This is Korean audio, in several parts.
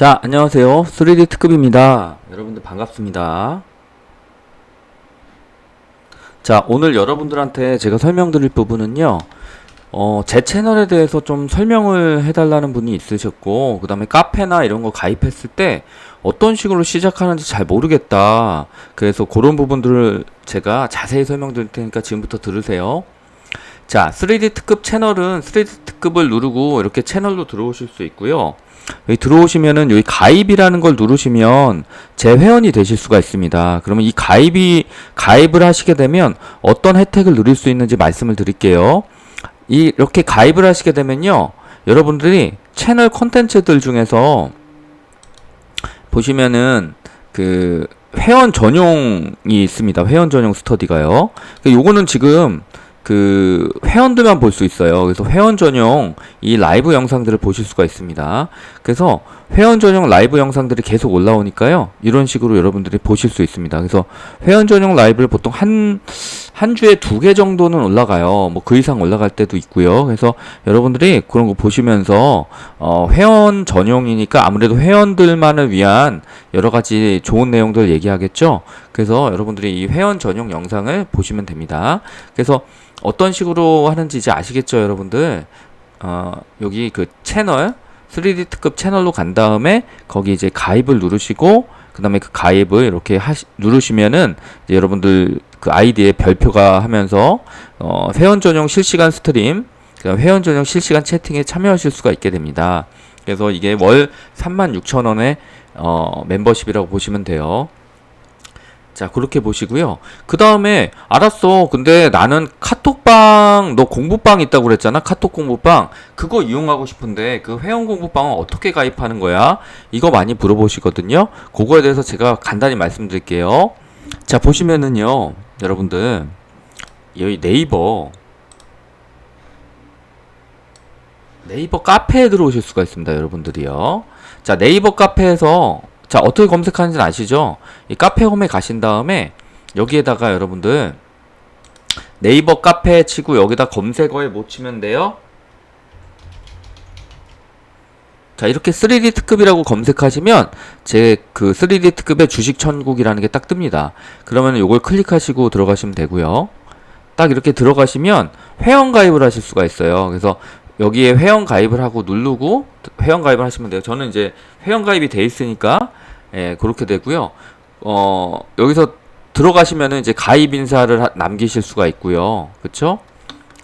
자, 안녕하세요. 3D 특급입니다. 여러분들 반갑습니다. 자, 오늘 여러분들한테 제가 설명드릴 부분은요, 제 채널에 대해서 좀 설명을 해달라는 분이 있으셨고, 그 다음에 카페나 이런 거 가입했을 때 어떤 식으로 시작하는지 잘 모르겠다. 그래서 그런 부분들을 제가 자세히 설명드릴 테니까 지금부터 들으세요. 자, 3D 특급 채널은 3D 특급을 누르고 이렇게 채널로 들어오실 수 있고요. 여기 들어오시면은 여기 가입이라는 걸 누르시면 제 회원이 되실 수가 있습니다. 그러면 이 가입을 하시게 되면 어떤 혜택을 누릴 수 있는지 말씀을 드릴게요. 이렇게 가입을 하시게 되면요, 여러분들이 채널 콘텐츠들 중에서 보시면은 그 회원 전용이 있습니다. 회원 전용 스터디가요. 요거는 지금 그 회원들만 볼 수 있어요. 그래서 회원 전용 이 라이브 영상들을 보실 수가 있습니다. 그래서 회원 전용 라이브 영상들이 계속 올라오니까요, 이런 식으로 여러분들이 보실 수 있습니다. 그래서 회원 전용 라이브를 보통 한 주에 2개 정도는 올라가요. 뭐 그 이상 올라갈 때도 있고요. 그래서 여러분들이 그런 거 보시면서 회원 전용이니까 아무래도 회원들만을 위한 여러 가지 좋은 내용들 얘기하겠죠. 그래서 여러분들이 이 회원 전용 영상을 보시면 됩니다. 그래서 어떤 식으로 하는지 이제 아시겠죠, 여러분들? 여기 그 채널 3D 특급 채널로 간 다음에 거기 이제 가입을 누르시고, 그 다음에 그 가입을 이렇게 누르시면은 이제 여러분들 그 아이디에 별표가 하면서 회원 전용 실시간 스트림, 그다음 회원 전용 실시간 채팅에 참여하실 수가 있게 됩니다. 그래서 이게 월 36,000원의 멤버십이라고 보시면 돼요. 자, 그렇게 보시고요. 그 다음에 알았어, 근데 나는 카톡방, 너 공부방 있다고 그랬잖아. 카톡 공부방 그거 이용하고 싶은데 그 회원 공부방은 어떻게 가입하는 거야? 이거 많이 물어보시거든요. 그거에 대해서 제가 간단히 말씀드릴게요. 자, 보시면은요, 여러분들 여기 네이버 카페에 들어오실 수가 있습니다, 여러분들이요. 자, 네이버 카페에서 자, 어떻게 검색하는지는 아시죠? 이 카페 홈에 가신 다음에 여기에다가 여러분들 네이버 카페 치고 여기다 검색어에 뭐 치면 돼요? 자, 이렇게 3D 특급이라고 검색하시면 제 그 3D 특급의 주식 천국이라는 게 딱 뜹니다. 그러면 요걸 클릭하시고 들어가시면 되고요. 딱 이렇게 들어가시면 회원 가입을 하실 수가 있어요. 그래서 여기에 회원 가입을 하고 누르고 회원 가입을 하시면 돼요. 저는 이제 회원 가입이 돼 있으니까 그렇게 되고요. 여기서 들어가시면은 이제 가입 인사를 남기실 수가 있고요. 그쵸?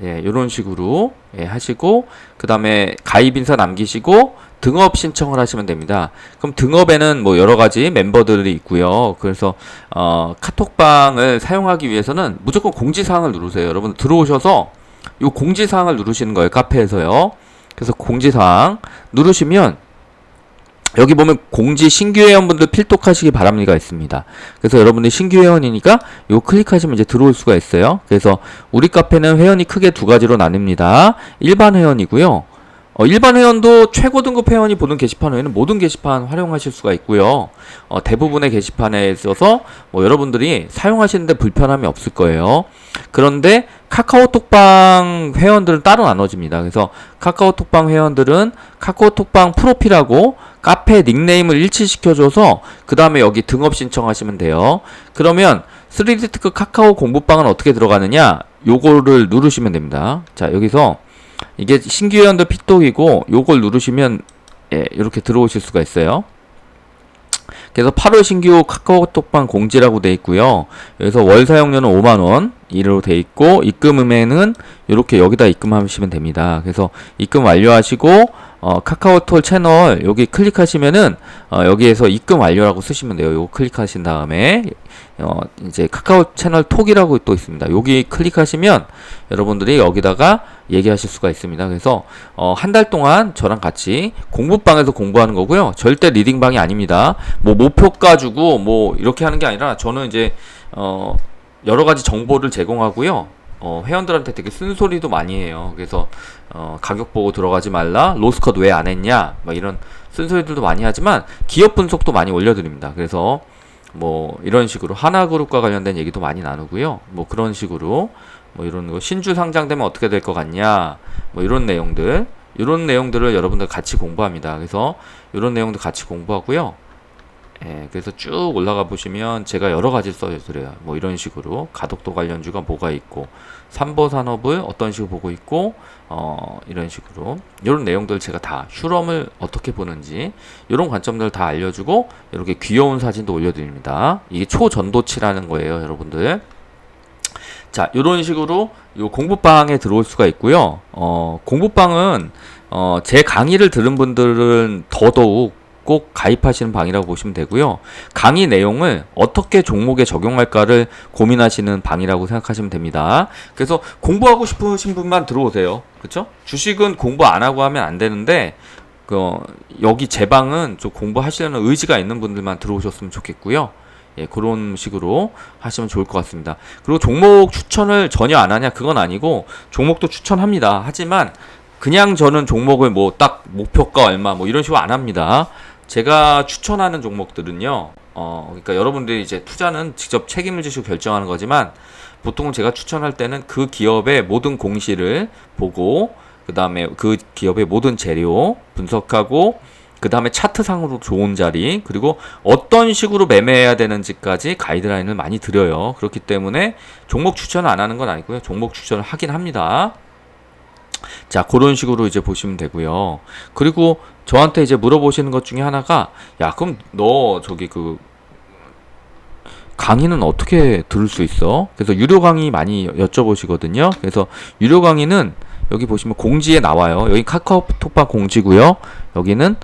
요런 식으로 하시고, 그 다음에 가입 인사 남기시고 등업 신청을 하시면 됩니다. 그럼 등업에는 뭐 여러 가지 멤버들이 있고요. 그래서 카톡방을 사용하기 위해서는 무조건 공지사항을 누르세요. 여러분 들어오셔서 이 공지사항을 누르시는 거예요, 카페에서요. 그래서 공지사항 누르시면 여기 보면 공지 신규 회원분들 필독하시기 바랍니다가 있습니다. 그래서 여러분들이 신규 회원이니까 이거 클릭하시면 이제 들어올 수가 있어요. 그래서 우리 카페는 회원이 크게 2가지로 나뉩니다. 일반 회원이고요. 일반 회원도 최고 등급 회원이 보는 게시판 외에는 모든 게시판 활용하실 수가 있고요. 대부분의 게시판에 있어서 뭐 여러분들이 사용하시는데 불편함이 없을 거예요. 그런데 카카오톡방 회원들은 따로 나눠집니다. 그래서 카카오톡방 회원들은 카카오톡방 프로필하고 카페 닉네임을 일치시켜줘서 그 다음에 여기 등업 신청하시면 돼요. 그러면 3D 특급 카카오 공부방은 어떻게 들어가느냐? 요거를 누르시면 됩니다. 자, 여기서 이게 신규 회원들 필독이고 요걸 누르시면 이렇게 들어오실 수가 있어요. 그래서 8월 신규 카카오톡방 공지라고 되어 있고요. 여기서 월 사용료는 5만원 이로 되어 있고, 입금음에는 이렇게 여기다 입금하시면 됩니다. 그래서 입금 완료하시고 카카오톡 채널 여기 클릭하시면은 여기에서 입금 완료라고 쓰시면 돼요. 요거 클릭하신 다음에 이제 카카오 채널 톡이라고 또 있습니다. 여기 클릭하시면 여러분들이 여기다가 얘기하실 수가 있습니다. 그래서 한 달 동안 저랑 같이 공부방에서 공부하는 거고요. 절대 리딩방이 아닙니다. 뭐 목표가 주고 뭐 이렇게 하는 게 아니라 저는 이제 여러 가지 정보를 제공하고요. 회원들한테 되게 쓴소리도 많이 해요. 그래서 가격 보고 들어가지 말라, 로스컷 왜 안 했냐, 막 이런 쓴소리들도 많이 하지만 기업 분석도 많이 올려드립니다. 그래서 뭐 이런 식으로 하나그룹과 관련된 얘기도 많이 나누고요. 뭐 그런 식으로 뭐 이런 거 신주 상장되면 어떻게 될 것 같냐, 뭐 이런 내용들 이런 내용들을 여러분들 같이 공부합니다. 그래서 이런 내용도 같이 공부하고요. 예, 그래서 쭉 올라가 보시면 제가 여러 가지 써드려요. 뭐 이런 식으로 가덕도 관련주가 뭐가 있고, 삼보 산업을 어떤 식으로 보고 있고, 이런 식으로 이런 내용들 제가 다 슈럼을 어떻게 보는지 이런 관점들 다 알려주고 이렇게 귀여운 사진도 올려드립니다. 이게 초전도치라는 거예요, 여러분들. 자, 이런 식으로 요 공부방에 들어올 수가 있고요. 공부방은 제 강의를 들은 분들은 더더욱 꼭 가입하시는 방이라고 보시면 되고요. 강의 내용을 어떻게 종목에 적용할까를 고민하시는 방이라고 생각하시면 됩니다. 그래서 공부하고 싶으신 분만 들어오세요. 그렇죠? 주식은 공부 안 하고 하면 안 되는데 여기 제 방은 좀 공부하시려는 의지가 있는 분들만 들어오셨으면 좋겠고요. 예, 그런 식으로 하시면 좋을 것 같습니다. 그리고 종목 추천을 전혀 안 하냐? 그건 아니고 종목도 추천합니다. 하지만 그냥 저는 종목을 뭐 딱 목표가 얼마 뭐 이런 식으로 안 합니다. 제가 추천하는 종목들은요, 그러니까 여러분들이 이제 투자는 직접 책임을 지시고 결정하는 거지만 보통은 제가 추천할 때는 그 기업의 모든 공시를 보고 그 다음에 그 기업의 모든 재료 분석하고 그 다음에 차트상으로 좋은 자리 그리고 어떤 식으로 매매해야 되는지까지 가이드라인을 많이 드려요. 그렇기 때문에 종목 추천을 안 하는 건 아니고요. 종목 추천을 하긴 합니다. 자, 그런 식으로 이제 보시면 되고요. 그리고 저한테 이제 물어보시는 것 중에 하나가, 야, 그럼 너 저기 그 강의는 어떻게 들을 수 있어? 그래서 유료 강의 많이 여쭤보시거든요. 그래서 유료 강의는 여기 보시면 공지에 나와요. 여기 카카오톡방 공지고요. 여기는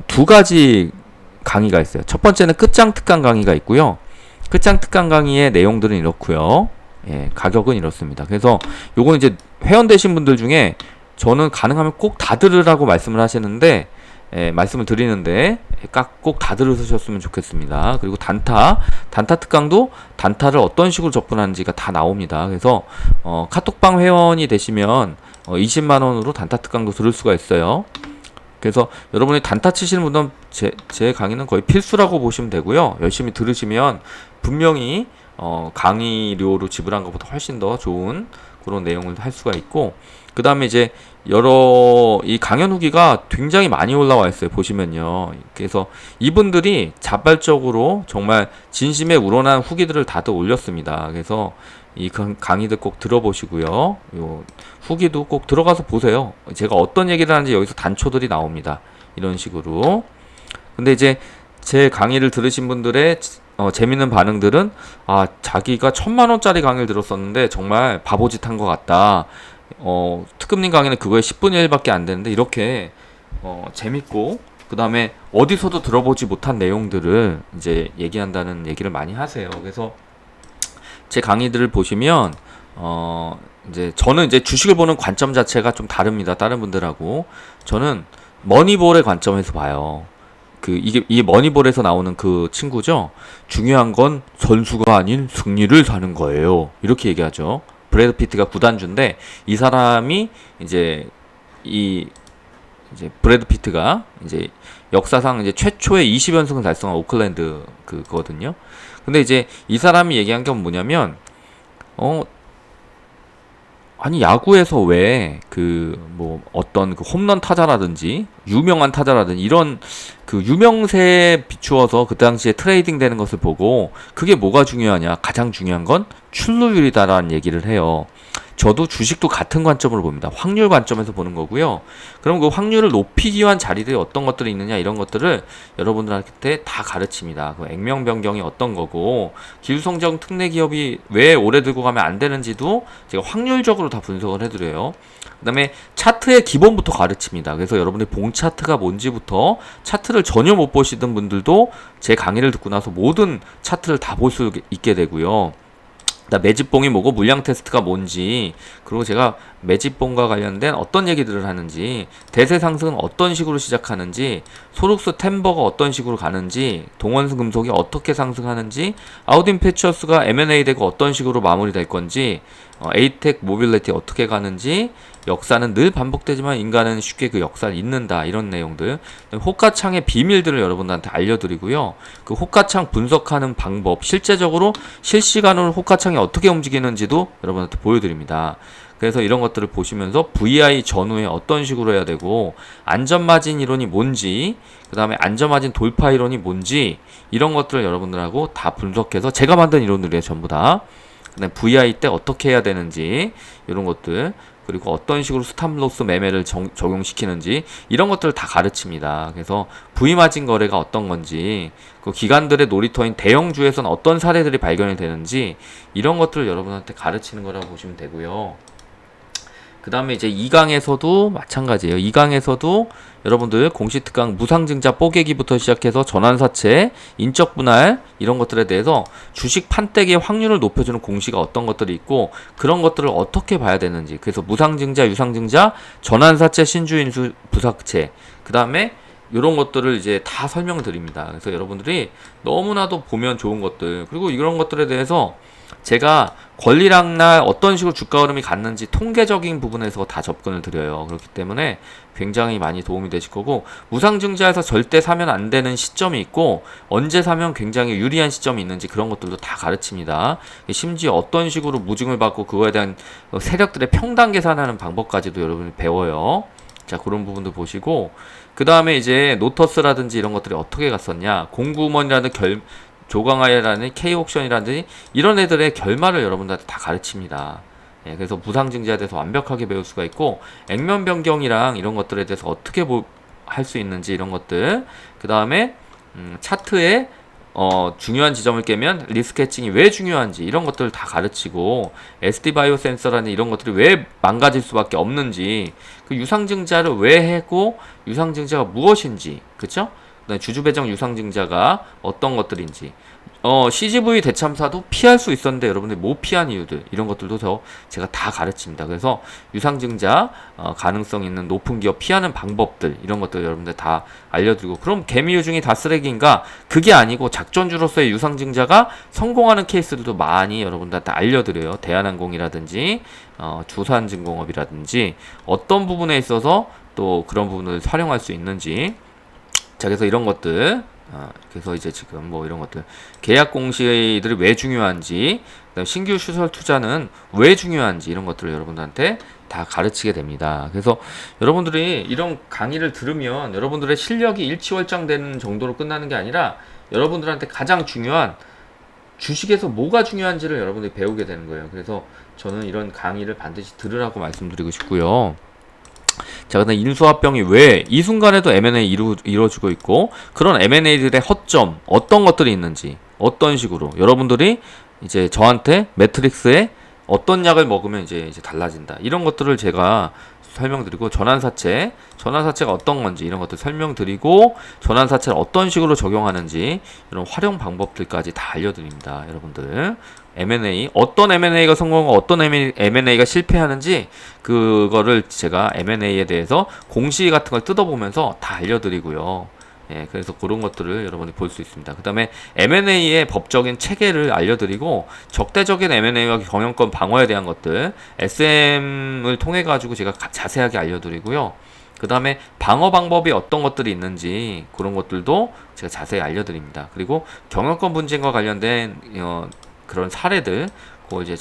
두 가지 강의가 있어요. 첫 번째는 끝장 특강 강의가 있고요. 끝장 특강 강의의 내용들은 이렇고요. 예, 가격은 이렇습니다. 그래서 요건 이제 회원되신 분들 중에 저는 가능하면 꼭 다 들으라고 말씀을 하시는데, 말씀을 드리는데, 꼭 다 들으셨으면 좋겠습니다. 그리고 단타 특강도 단타를 어떤 식으로 접근하는지가 다 나옵니다. 그래서, 카톡방 회원이 되시면, 20만원으로 단타 특강도 들을 수가 있어요. 그래서 여러분이 단타 치시는 분들은 제 강의는 거의 필수라고 보시면 되고요. 열심히 들으시면 분명히 강의료로 지불한 것보다 훨씬 더 좋은 그런 내용을 할 수가 있고, 그 다음에 이제 이 강연 후기가 굉장히 많이 올라와 있어요. 보시면요. 그래서 이분들이 자발적으로 정말 진심에 우러난 후기들을 다들 올렸습니다. 그래서 이 강의들 꼭 들어보시고요. 요 후기도 꼭 들어가서 보세요. 제가 어떤 얘기를 하는지 여기서 단초들이 나옵니다. 이런 식으로. 근데 이제 제 강의를 들으신 분들의 재밌는 반응들은, 자기가 1000만원짜리 강의를 들었었는데 정말 바보짓 한 것 같다. 특급님 강의는 그거에 10분의 1밖에 안 되는데 이렇게 재밌고 그 다음에 어디서도 들어보지 못한 내용들을 이제 얘기한다는 얘기를 많이 하세요. 그래서 제 강의들을 보시면 이제 저는 이제 주식을 보는 관점 자체가 좀 다릅니다. 다른 분들하고. 저는 머니볼의 관점에서 봐요. 이게 머니볼에서 나오는 그 친구죠. 중요한 건 선수가 아닌 승리를 사는 거예요. 이렇게 얘기하죠. 브래드 피트가 구단주인데 이 사람이 이제 브래드 피트가 이제 역사상 이제 최초의 20연승을 달성한 오클랜드 그거거든요. 근데 이제 이 사람이 얘기한 게 뭐냐면 아니 야구에서 왜 어떤 홈런 타자라든지 유명한 타자라든지 이런 유명세에 비추어서 그 당시에 트레이딩 되는 것을 보고 그게 뭐가 중요하냐, 가장 중요한 건 출루율이다라는 얘기를 해요. 저도 주식도 같은 관점으로 봅니다. 확률 관점에서 보는 거고요. 그럼 그 확률을 높이기 위한 자리들이 어떤 것들이 있느냐 이런 것들을 여러분들한테 다 가르칩니다. 그 액면 변경이 어떤 거고 기술성장 특례 기업이 왜 오래 들고 가면 안 되는지도 제가 확률적으로 다 분석을 해드려요. 그 다음에 차트의 기본부터 가르칩니다. 그래서 여러분이 봉 차트가 뭔지부터, 차트를 전혀 못 보시던 분들도 제 강의를 듣고 나서 모든 차트를 다 볼 수 있게 되고요. 매집봉이 뭐고 물량 테스트가 뭔지, 그리고 제가 매집봉과 관련된 어떤 얘기들을 하는지, 대세 상승은 어떤 식으로 시작하는지, 소룩스 템버가 어떤 식으로 가는지, 동원수 금속이 어떻게 상승하는지, 아우딘 패처스가 M&A 되고 어떤 식으로 마무리될 건지, 에이텍 모빌리티 어떻게 가는지, 역사는 늘 반복되지만 인간은 쉽게 그 역사를 잊는다, 이런 내용들, 호가창의 비밀들을 여러분들한테 알려드리고요. 그 호가창 분석하는 방법, 실제적으로 실시간으로 호가창이 어떻게 움직이는지도 여러분한테 보여드립니다. 그래서 이런 것들을 보시면서 VI 전후에 어떤 식으로 해야 되고 안전마진 이론이 뭔지, 그 다음에 안전마진 돌파 이론이 뭔지 이런 것들을 여러분들하고 다 분석해서 제가 만든 이론들이에요. 전부 다. 그다음에 VI 때 어떻게 해야 되는지 이런 것들, 그리고 어떤 식으로 스탑로스 매매를 적용시키는지 이런 것들을 다 가르칩니다. 그래서 V마진 거래가 어떤 건지, 그 기관들의 놀이터인 대형주에서는 어떤 사례들이 발견이 되는지 이런 것들을 여러분한테 가르치는 거라고 보시면 되고요. 그 다음에 이제 2강에서도 마찬가지예요. 2강에서도 여러분들 공시특강 무상증자 뽀개기부터 시작해서 전환사채, 인적분할 이런 것들에 대해서 주식 판때기의 확률을 높여주는 공시가 어떤 것들이 있고 그런 것들을 어떻게 봐야 되는지, 그래서 무상증자, 유상증자, 전환사채, 신주인수, 부삭채, 그 다음에 이런 것들을 이제 다 설명을 드립니다. 그래서 여러분들이 너무나도 보면 좋은 것들, 그리고 이런 것들에 대해서 제가 권리락날 어떤 식으로 주가 흐름이 갔는지 통계적인 부분에서 다 접근을 드려요. 그렇기 때문에 굉장히 많이 도움이 되실 거고, 무상증자에서 절대 사면 안 되는 시점이 있고 언제 사면 굉장히 유리한 시점이 있는지 그런 것들도 다 가르칩니다. 심지어 어떤 식으로 무증을 받고 그거에 대한 세력들의 평단 계산하는 방법까지도 여러분이 배워요. 자, 그런 부분도 보시고, 그 다음에 이제 노터스라든지 이런 것들이 어떻게 갔었냐, 공구먼이라는 조강하이라는 K옥션이라든지 이런 애들의 결말을 여러분들한테 다 가르칩니다. 예, 그래서 무상증자에 대해서 완벽하게 배울 수가 있고, 액면 변경이랑 이런 것들에 대해서 어떻게 할 수 있는지 이런 것들, 그 다음에 차트에 중요한 지점을 깨면 리스크 해칭이 왜 중요한지 이런 것들을 다 가르치고, SD 바이오 센서라는 이런 것들이 왜 망가질 수밖에 없는지, 그 유상증자를 왜 하고 유상증자가 무엇인지, 그쵸? 그다음에 주주배정 유상증자가 어떤 것들인지, CGV 대참사도 피할 수 있었는데 여러분들이 못 피한 이유들, 이런 것들도 제가 다 가르칩니다. 그래서 유상증자 가능성 있는 높은 기업 피하는 방법들, 이런 것들 여러분들 다 알려드리고, 그럼 개미유중이 다 쓰레기인가? 그게 아니고 작전주로서의 유상증자가 성공하는 케이스들도 많이 여러분들한테 알려드려요. 대한항공이라든지 두산증공업이라든지 어떤 부분에 있어서 또 그런 부분을 활용할 수 있는지. 자, 그래서 이런 것들, 그래서 이제 지금 뭐 이런 것들, 계약 공시들이 왜 중요한지, 그다음 신규 시설 투자는 왜 중요한지 이런 것들을 여러분들한테 다 가르치게 됩니다. 그래서 여러분들이 이런 강의를 들으면 여러분들의 실력이 일취월장되는 정도로 끝나는 게 아니라 여러분들한테 가장 중요한 주식에서 뭐가 중요한지를 여러분들이 배우게 되는 거예요. 그래서 저는 이런 강의를 반드시 들으라고 말씀드리고 싶고요. 자, 근데 인수합병이 왜 이 순간에도 M&A 이루어지고 있고, 그런 M&A들의 허점, 어떤 것들이 있는지, 어떤 식으로 여러분들이 이제 저한테 매트릭스에 어떤 약을 먹으면 이제 달라진다, 이런 것들을 제가 설명드리고, 전환사채가 어떤 건지 이런 것들 설명드리고, 전환사채를 어떤 식으로 적용하는지 이런 활용 방법들까지 다 알려드립니다. 여러분들 M&A, 어떤 M&A가 성공하고 어떤 M&A가 실패하는지 그거를 제가 M&A에 대해서 공시 같은 걸 뜯어보면서 다 알려드리고요. 예, 그래서 그런 것들을 여러분이 볼 수 있습니다. 그 다음에 M&A의 법적인 체계를 알려드리고, 적대적인 M&A와 경영권 방어에 대한 것들 SM을 통해 가지고 제가 자세하게 알려드리고요. 그 다음에 방어 방법이 어떤 것들이 있는지 그런 것들도 제가 자세히 알려드립니다. 그리고 경영권 분쟁과 관련된 그런 사례들 그거 이제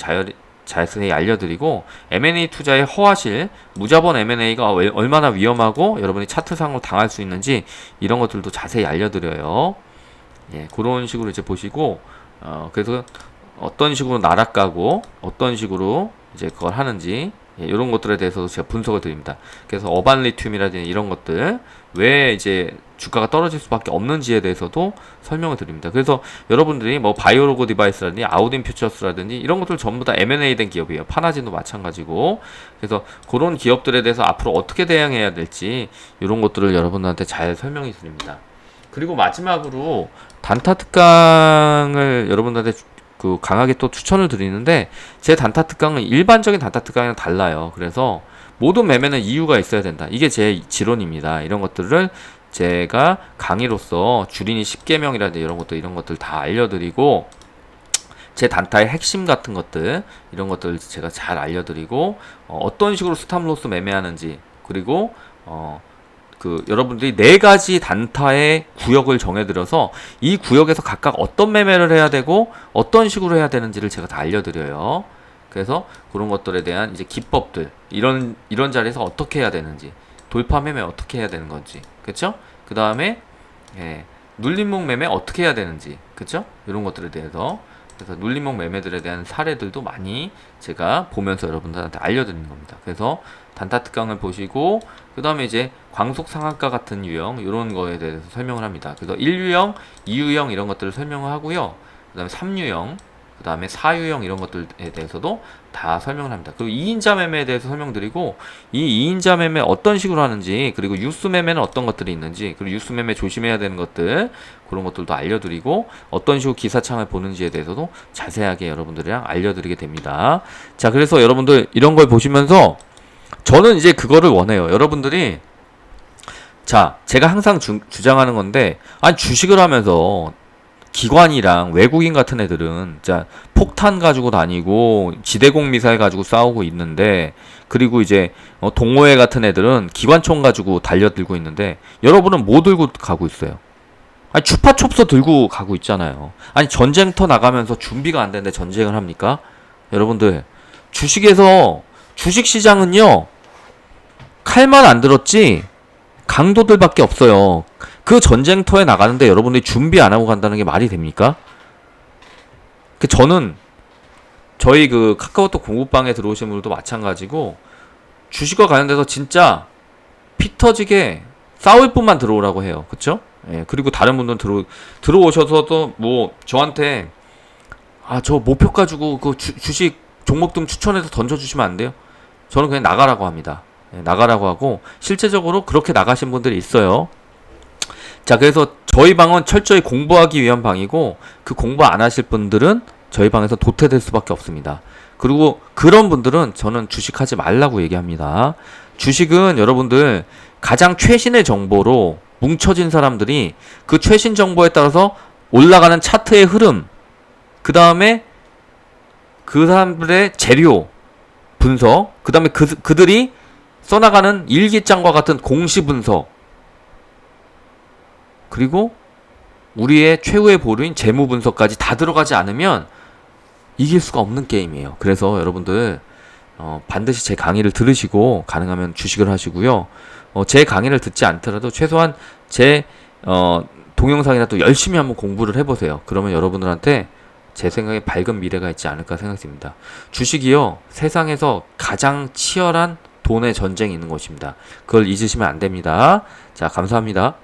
자세히 알려드리고, M&A 투자의 허화실, 무자본 M&A가 얼마나 위험하고 여러분이 차트상으로 당할 수 있는지 이런 것들도 자세히 알려드려요. 예, 그런 식으로 이제 보시고, 그래서 어떤 식으로 나락가고 어떤 식으로 이제 그걸 하는지, 예, 이런 것들에 대해서도 제가 분석을 드립니다. 그래서 어반 리튬이라든지 이런 것들 왜 이제 주가가 떨어질 수밖에 없는지에 대해서도 설명을 드립니다. 그래서 여러분들이 뭐 바이오로고 디바이스라든지 아우딘 퓨처스라든지 이런 것들 전부 다 M&A 된 기업이에요. 파나진도 마찬가지고. 그래서 그런 기업들에 대해서 앞으로 어떻게 대응해야 될지 이런 것들을 여러분들한테 잘 설명해 드립니다. 그리고 마지막으로 단타 특강을 여러분들한테 강하게 또 추천을 드리는데, 제 단타 특강은 일반적인 단타 특강이랑 달라요. 그래서 모든 매매는 이유가 있어야 된다, 이게 제 지론입니다. 이런 것들을 제가 강의로서 주린이 10계명이라든지 이런 것들 다 알려드리고, 제 단타의 핵심 같은 것들 이런 것들 제가 잘 알려드리고, 어떤 식으로 스탑로스 매매하는지, 그리고 여러분들이 4가지 단타의 구역을 정해드려서 이 구역에서 각각 어떤 매매를 해야 되고 어떤 식으로 해야 되는지를 제가 다 알려드려요. 그래서 그런 것들에 대한 이제 기법들, 이런 자리에서 어떻게 해야 되는지, 돌파 매매 어떻게 해야 되는 건지, 그쵸? 그 다음에 눌림목 매매 어떻게 해야 되는지, 그쵸? 이런 것들에 대해서, 그래서 눌림목 매매들에 대한 사례들도 많이 제가 보면서 여러분들한테 알려드리는 겁니다. 그래서 단타 특강을 보시고, 그 다음에 이제 광속 상한가 같은 유형, 이런 거에 대해서 설명을 합니다. 그래서 1유형, 2유형 이런 것들을 설명을 하고요. 그 다음에 3유형, 그 다음에 4유형 이런 것들에 대해서도 다 설명을 합니다. 그리고 2인자 매매에 대해서 설명드리고, 이 2인자 매매 어떤 식으로 하는지, 그리고 유스 매매는 어떤 것들이 있는지, 그리고 유스 매매 조심해야 되는 것들, 그런 것들도 알려드리고, 어떤 식으로 기사창을 보는지에 대해서도 자세하게 여러분들이랑 알려드리게 됩니다. 자, 그래서 여러분들 이런 걸 보시면서 저는 이제 그거를 원해요. 여러분들이, 자, 제가 항상 주장하는 건데, 아니, 주식을 하면서 기관이랑 외국인 같은 애들은 자 폭탄 가지고 다니고 지대공 미사일 가지고 싸우고 있는데, 그리고 이제 동호회 같은 애들은 기관총 가지고 달려들고 있는데, 여러분은 뭐 들고 가고 있어요? 아니, 추파춥서 들고 가고 있잖아요. 아니, 전쟁터 나가면서 준비가 안 되는데 전쟁을 합니까? 여러분들, 주식시장은요, 칼만 안 들었지 강도들밖에 없어요. 그 전쟁터에 나가는데 여러분들이 준비 안 하고 간다는 게 말이 됩니까? 저는 저희 그 카카오톡 공부방에 들어오신 분들도 마찬가지고, 주식과 관련돼서 진짜 피 터지게 싸울 뿐만 들어오라고 해요. 그쵸? 예, 그리고 다른 분들은 들어오셔서도 뭐 저한테 저 목표가 주고 그 주식 종목 등 추천해서 던져주시면 안 돼요? 저는 그냥 나가라고 합니다. 예, 나가라고 하고, 실제적으로 그렇게 나가신 분들이 있어요. 자, 그래서 저희 방은 철저히 공부하기 위한 방이고, 그 공부 안 하실 분들은 저희 방에서 도태될 수밖에 없습니다. 그리고 그런 분들은 저는 주식하지 말라고 얘기합니다. 주식은 여러분들 가장 최신의 정보로 뭉쳐진 사람들이 그 최신 정보에 따라서 올라가는 차트의 흐름, 그 다음에 그 사람들의 재료 분석, 그 다음에 그들이 써나가는 일기장과 같은 공시 분석, 그리고 우리의 최후의 보루인 재무 분석까지 다 들어가지 않으면 이길 수가 없는 게임이에요. 그래서 여러분들 반드시 제 강의를 들으시고 가능하면 주식을 하시고요. 제 강의를 듣지 않더라도 최소한 제 동영상이라도 열심히 한번 공부를 해보세요. 그러면 여러분들한테 제 생각에 밝은 미래가 있지 않을까 생각됩니다. 주식이요, 세상에서 가장 치열한 돈의 전쟁이 있는 것입니다. 그걸 잊으시면 안 됩니다. 자, 감사합니다.